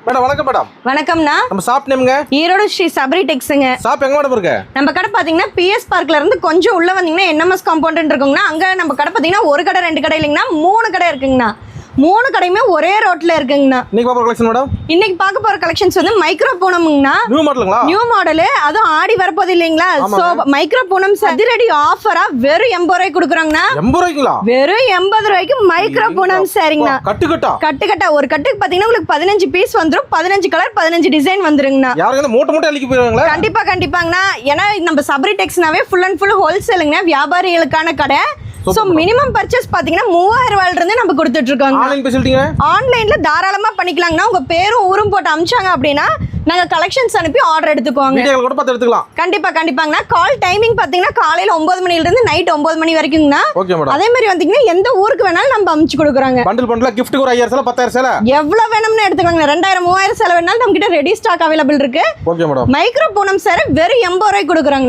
Madam வணக்கம் madam. வணக்கம்ண்ணா. நம்ம ஷாப் நேம்ங்க? ஈரோடு ஸ்ரீ சபரி டெக்ஸுங்க. ஷாப் எங்க மேடம் இருக்கு? நம்ம கடை பாத்தீங்கன்னா பிஎஸ் பார்க்ல இருந்து கொஞ்சம் உள்ள வந்தீங்கன்னா என்எம்எஸ் காம்பவுண்ட் இருக்குங்கண்ணா. அங்க நம்ம கடை பாத்தீங்கன்னா ஒரு கடை 2 கடை இல்லைங்கண்ணா, 3 கடை இருக்குங்கண்ணா. 3 கடையுமே ஒரே ரோட்ல இருக்குங்கண்ணா. இன்னைக்கு பாப்பா கலெக்ஷன் மேடம்? இன்னைக்கு பார்க்க போற கலெக்ஷன்ஸ் வந்து மைக்ரோ பூனம்ங்கண்ணா. நியூ மாடலுங்களா? நியூ மாடல், அதுவும் ஆடி வரப்போகுது இல்லைங்களா? சோ மைக்ரோ பூனம் அதிரடி ஆஃபரா வெறும் 80 ரூபாய்க்கு கொடுக்குறாங்கண்ணா. 80 ரூபாய்க்குங்களா? வெறும் 80 ரூபாய்க்கு மைக்ரோ பூனம் சாரிங்கண்ணா. கட்டு ஒரு கட்டுக்கு பாத்தீங்கன்னா உங்களுக்கு 15 பீஸ் வந்துரும், 15 கலர் 15 டிசைன் வந்துருங்கண்ணா. யாருங்க மூட்டை அள்ளிக்கு போயிருவாங்களா? கண்டிப்பாங்கண்ணா. ஏன்னா நம்ம சபரி டெக்ஸ்னாவே ஃபுல் அண்ட் ஃபுல் ஹோல்சேலுங்க, வியாபாரிகளுக்கான கடை. சோ மினிமம் பர்ச்சேஸ் பாத்தீங்கன்னா 3000 ரூபாயில இருந்து நம்ம கொடுத்துட்டு இருக்கோம். ஆன்லைன் ஃபெசிலிட்டிங்க? ஆன்லைன்ல தாராளமா பண்ணிக்கலாங்கண்ணா. உங்க பேரும் ஊரும் போட்டு அனுப்பிச்சாங்க அப்படின்னா நாங்க கலெக்ஷன்ஸ் அனுப்பி ஆர்டர் எடுத்துக்குவாங்க. வீடியோல கூட பார்த்து எடுத்துக்கலாம். கண்டிப்பாங்கண்ணா. கால் டைமிங் பாத்தீங்கன்னா காலையில 9 மணில இருந்து நைட் 9 மணி வரைக்கும்ண்ணா. Okay madam. அதே மாதிரி வந்தீங்கன்னா எந்த ஊருக்கு வேணாலும் நம்ம அனுப்பிச்சு கொடுக்குறாங்க. பண்டில் கிஃப்ட் ஒரு 5000 சேல 10000 சேல எவ்வளவு வேணும்னு எடுத்துக்கோங்க. 2000 3000 சேல வேணாலும் நம்ம கிட்ட ரெடி ஸ்டாக் அவைலபிள் இருக்கு. Okay madam. Micro Poonam sir வெறும் 80 ரூபாய்க்கு கொடுக்குறாங்கண்ணா.